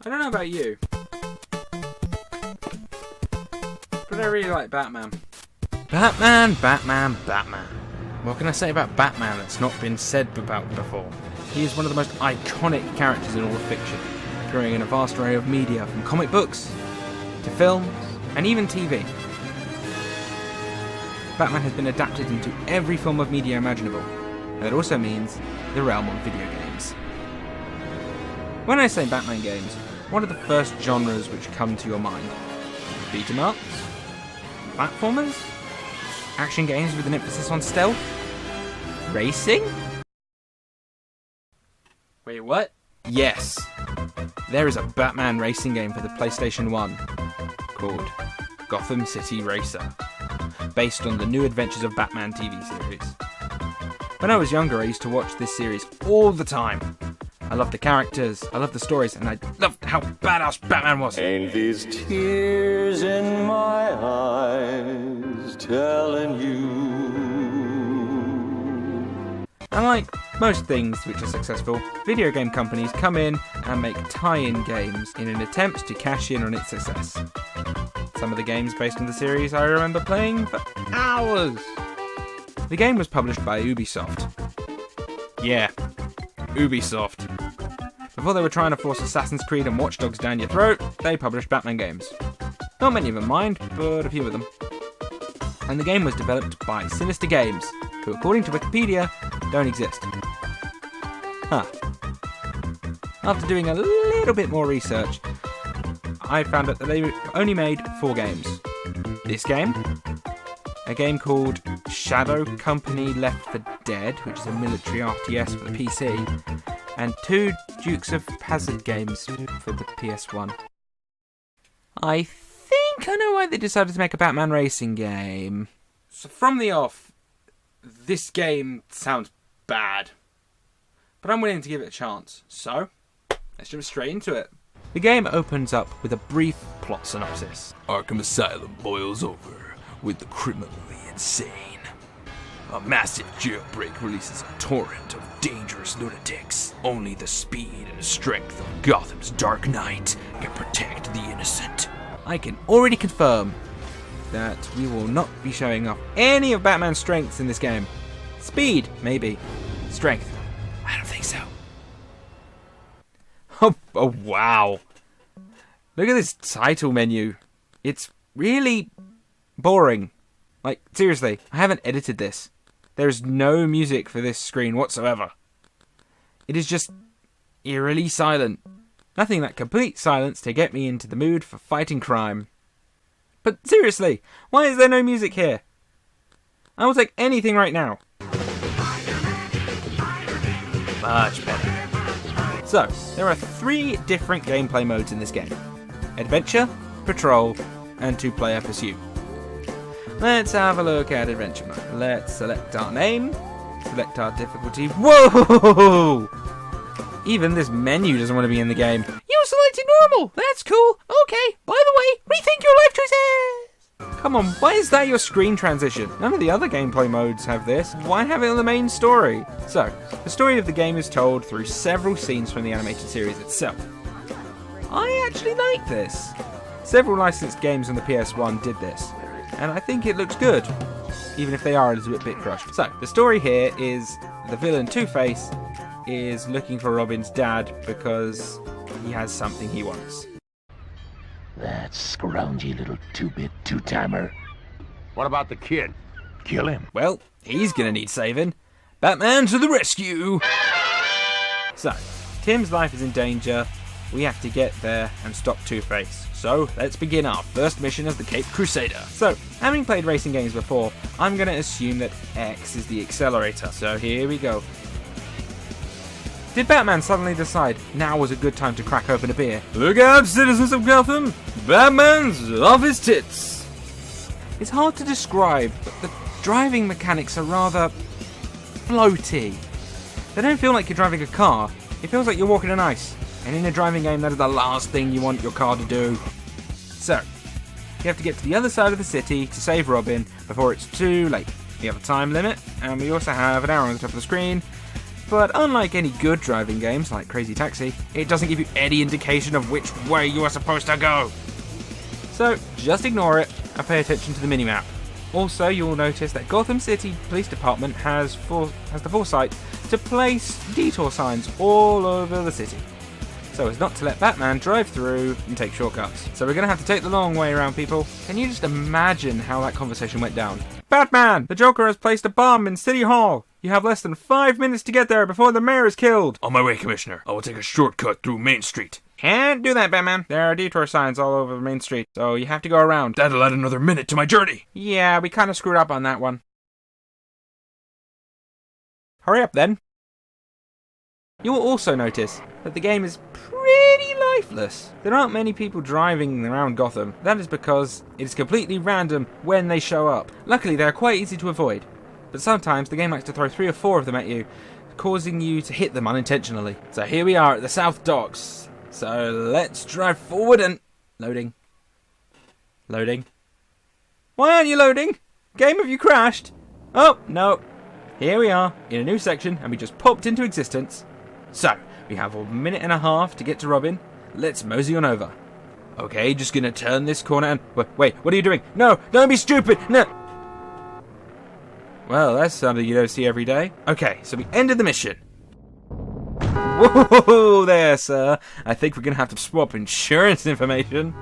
I don't know about you, but I really like Batman. Batman. What can I say about Batman that's not been said about before? He is one of the most iconic characters in all of fiction, appearing in a vast array of media, from comic books to films and even TV. Batman has been adapted into every form of media imaginable, and that also means the realm of video games. When I say Batman games, what are the first genres which come to your mind? Beat 'em ups? Platformers? Action games with an emphasis on stealth? Racing? Wait, what? Yes! There is a Batman racing game for the PlayStation 1 called Gotham City Racer, based on the New Adventures of Batman TV series. When I was younger, I used to watch this series all the time. I loved the characters, I loved the stories, and I loved how badass Batman was. Ain't these tears in my eyes telling you? Unlike most things which are successful, video game companies come in and make tie-in games in an attempt to cash in on its success. Some of the games based on the series I remember playing for hours. The game was published by Ubisoft. Yeah, Ubisoft. Before they were trying to force Assassin's Creed and Watch Dogs down your throat, they published Batman games. Not many of them mind, but a few of them. And the game was developed by Sinister Games, who according to Wikipedia, don't exist. Huh. After doing a little bit more research, I found out that they only made 4 games. This game, a game called Shadow Company Left for Dead, which is a military RTS for the PC, and 2 Dukes of Hazzard games for the PS1. I think I know why they decided to make a Batman racing game. So from the off, this game sounds bad, but I'm willing to give it a chance. So, let's jump straight into it. The game opens up with a brief plot synopsis. Arkham Asylum boils over with the criminally insane. A massive jailbreak releases a torrent of dangerous lunatics. Only the speed and strength of Gotham's Dark Knight can protect the innocent. I can already confirm that we will not be showing off any of Batman's strengths in this game. Speed, maybe. Strength, I don't think so. Oh wow. Look at this title menu. It's really boring. Like, seriously, I haven't edited this. There is no music for this screen whatsoever. It is just eerily silent. Nothing like complete silence to get me into the mood for fighting crime. But seriously, why is there no music here? I will take anything right now. Much better. So, there are 3 different gameplay modes in this game. Adventure, Patrol, and 2-player Pursuit. Let's have a look at Adventure mode. Let's select our name, select our difficulty. Whoa! Even this menu doesn't want to be in the game. You selected normal! That's cool! Okay, by the way, rethink your life choices! Come on, why is that your screen transition? None of the other gameplay modes have this. Why have it on the main story? So, the story of the game is told through several scenes from the animated series itself. I actually like this. Several licensed games on the PS1 did this, and I think it looks good, even if they are a little bit crushed. So, the story here is the villain Two-Face is looking for Robin's dad because he has something he wants. That scroungy little 2-bit two-timer. What about the kid? Kill him. Well, he's gonna need saving. Batman to the rescue! So, Tim's life is in danger. We have to get there and stop Two-Face. So, let's begin our first mission as the Caped Crusader. So, having played racing games before, I'm gonna assume that X is the accelerator. So here we go. Did Batman suddenly decide now was a good time to crack open a beer? Look out, citizens of Gotham! Batman's off his tits! It's hard to describe, but the driving mechanics are rather floaty. They don't feel like you're driving a car. It feels like you're walking on ice. And in a driving game, that is the last thing you want your car to do. So, you have to get to the other side of the city to save Robin before it's too late. We have a time limit, and we also have an arrow on the top of the screen But unlike any good driving games like Crazy Taxi, it doesn't give you any indication of which way you are supposed to go. So just ignore it and pay attention to the minimap. Also, you will notice that Gotham City Police Department has the foresight to place detour signs all over the city, so as not to let Batman drive through and take shortcuts. So we're going to have to take the long way around, people. Can you just imagine how that conversation went down? Batman! The Joker has placed a bomb in City Hall. You have less than 5 minutes to get there before the mayor is killed. On my way, Commissioner. I will take a shortcut through Main Street. Can't do that, Batman. There are detour signs all over Main Street, so you have to go around. That'll add another minute to my journey. Yeah, we kind of screwed up on that one. Hurry up, then. You will also notice that the game is pretty lifeless. There aren't many people driving around Gotham. That is because it is completely random when they show up. Luckily, they are quite easy to avoid, but sometimes the game likes to throw 3 or 4 of them at you, causing you to hit them unintentionally. So here we are at the South Docks. So let's drive forward and... Loading. Loading. Why aren't you loading? Game, have you crashed? Oh, no. Here we are in a new section and we just popped into existence. So, we have a minute and a half to get to Robin. Let's mosey on over. Okay, just gonna turn this corner and... Wait, what are you doing? No, don't be stupid! No! Well, that's something you don't see every day. Okay, so we ended the mission. Whoa there, sir. I think we're gonna have to swap insurance information.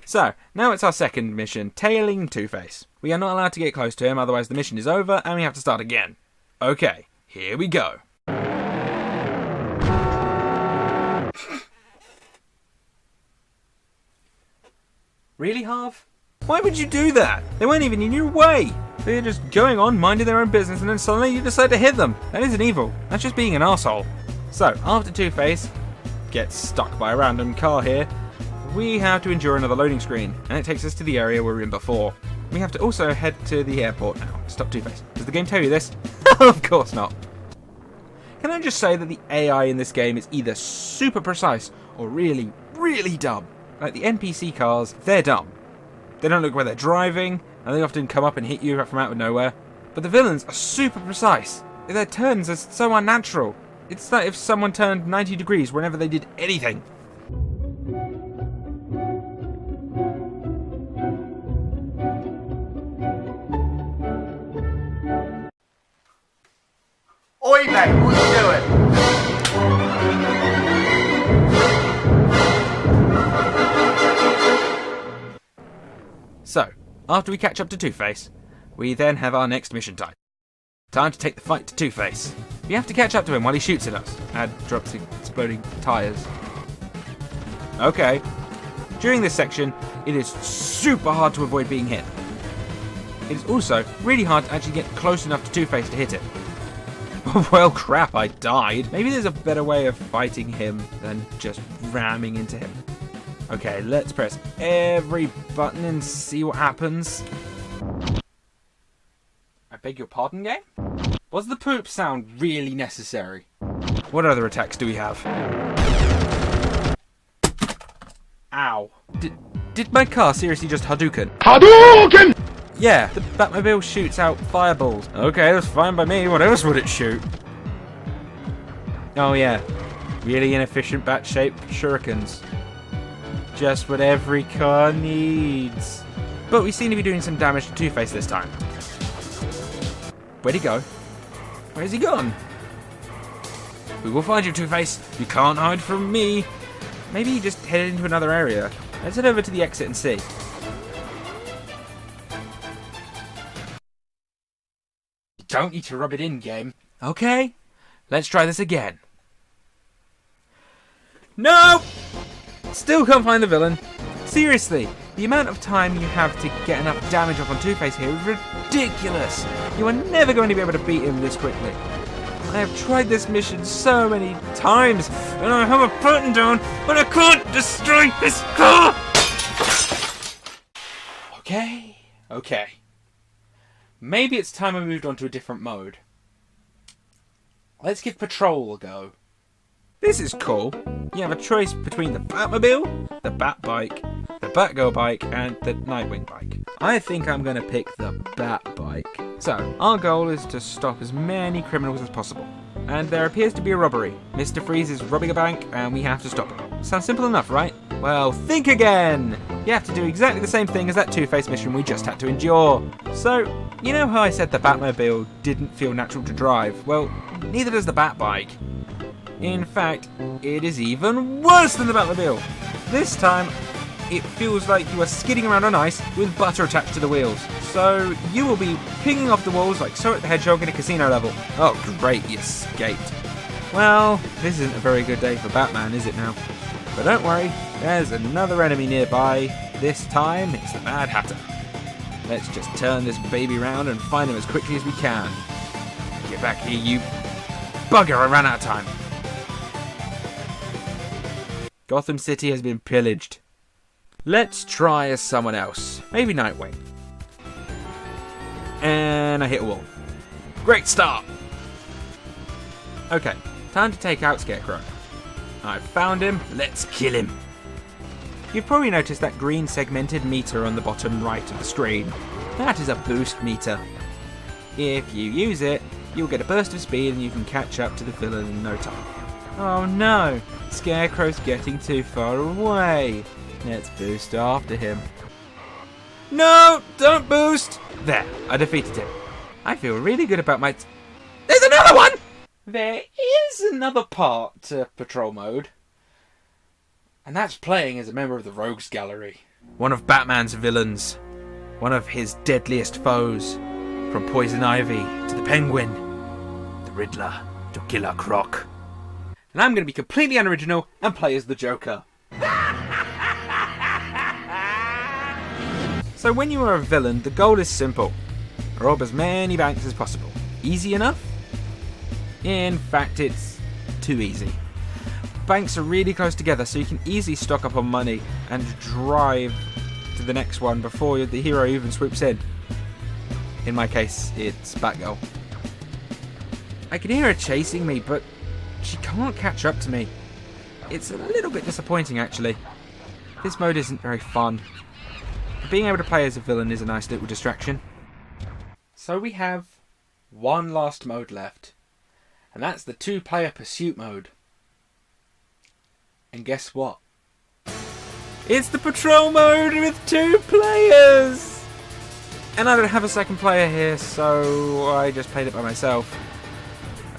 So, now it's our second mission, tailing Two-Face. We are not allowed to get close to him, otherwise the mission is over and we have to start again. Okay, here we go. Really, Harv? Why would you do that? They weren't even in your way. They're just going on, minding their own business, and then suddenly you decide to hit them. That isn't evil. That's just being an arsehole. So, after Two-Face gets stuck by a random car here, we have to endure another loading screen, and it takes us to the area we were in before. We have to also head to the airport now to stop Two-Face. Does the game tell you this? Of course not. Can I just say that the AI in this game is either super precise or really, really dumb? Like the NPC cars, they're dumb. They don't look where they're driving, and they often come up and hit you from out of nowhere. But the villains are super precise. Their turns are so unnatural. It's like if someone turned 90 degrees whenever they did anything. Oi, mate, what you doing? So, after we catch up to Two-Face, we then have our next mission time. Time to take the fight to Two-Face. We have to catch up to him while he shoots at us and drops exploding tyres. Okay. During this section, it is super hard to avoid being hit. It is also really hard to actually get close enough to Two-Face to hit it. Well, crap, I died. Maybe there's a better way of fighting him than just ramming into him. Okay, let's press every button and see what happens. I beg your pardon, game? Was the poop sound really necessary? What other attacks do we have? Ow. Did my car seriously just Hadouken? Hadouken! Yeah, the Batmobile shoots out fireballs. Okay, that's fine by me. What else would it shoot? Oh yeah, really inefficient bat-shaped shurikens. Just what every car needs. But we seem to be doing some damage to Two-Face this time. Where'd he go? Where's he gone? We will find you, Two-Face. You can't hide from me. Maybe he just headed into another area. Let's head over to the exit and see. You don't need to rub it in, game. Okay, let's try this again. No! Still can't find the villain. Seriously, the amount of time you have to get enough damage up on Two-Face here is ridiculous. You are never going to be able to beat him this quickly. I have tried this mission so many times, and I have a button down, but I can't destroy his car! Okay. Maybe it's time I moved on to a different mode. Let's give Patrol a go. This is cool. You have a choice between the Batmobile, the Batbike, the Batgirl bike, and the Nightwing bike. I think I'm going to pick the Batbike. So, our goal is to stop as many criminals as possible. And there appears to be a robbery. Mr. Freeze is robbing a bank and we have to stop him. Sounds simple enough, right? Well, think again! You have to do exactly the same thing as that Two-Face mission we just had to endure. So, you know how I said the Batmobile didn't feel natural to drive? Well, neither does the Batbike. In fact, it is even worse than the Batmobile. This time, it feels like you are skidding around on ice with butter attached to the wheels. So you will be pinging off the walls like Sonic the Hedgehog in a casino level. Oh great, you escaped. Well, this isn't a very good day for Batman, is it now? But don't worry, there's another enemy nearby. This time, it's the Mad Hatter. Let's just turn this baby round and find him as quickly as we can. Get back here, you bugger, I ran out of time. Gotham City has been pillaged. Let's try as someone else. Maybe Nightwing. And I hit a wall. Great start! Okay, time to take out Scarecrow. I've found him, let's kill him. You've probably noticed that green segmented meter on the bottom right of the screen. That is a boost meter. If you use it, you'll get a burst of speed and you can catch up to the villain in no time. Oh no, Scarecrow's getting too far away. Let's boost after him. No, don't boost! There, I defeated him. I feel really good about my... There's another one! There is another part to Patrol Mode. And that's playing as a member of the Rogues Gallery. One of Batman's villains. One of his deadliest foes. From Poison Ivy to the Penguin. The Riddler to Killer Croc. And I'm going to be completely unoriginal and play as the Joker. So when you are a villain, the goal is simple. Rob as many banks as possible. Easy enough? In fact, it's too easy. Banks are really close together, so you can easily stock up on money and drive to the next one before the hero even swoops in. In my case, it's Batgirl. I can hear her chasing me, but she can't catch up to me. It's a little bit disappointing, actually. This mode isn't very fun. Being able to play as a villain is a nice little distraction. So we have one last mode left. And that's the 2-player pursuit mode. And guess what? It's the patrol mode with 2 players! And I don't have a second player here, so I just played it by myself.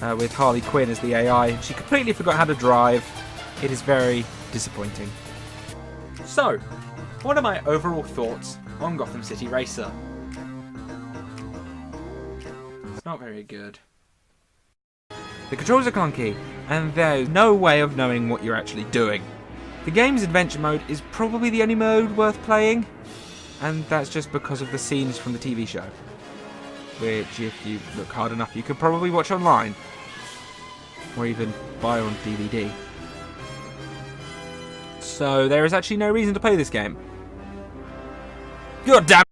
With Harley Quinn as the AI. She completely forgot how to drive. It is very disappointing. So, what are my overall thoughts on Gotham City Racer? It's not very good. The controls are clunky, and there's no way of knowing what you're actually doing. The game's adventure mode is probably the only mode worth playing, and that's just because of the scenes from the TV show. Which, if you look hard enough, you could probably watch online. Or even buy on DVD. So there is actually no reason to play this game. God damn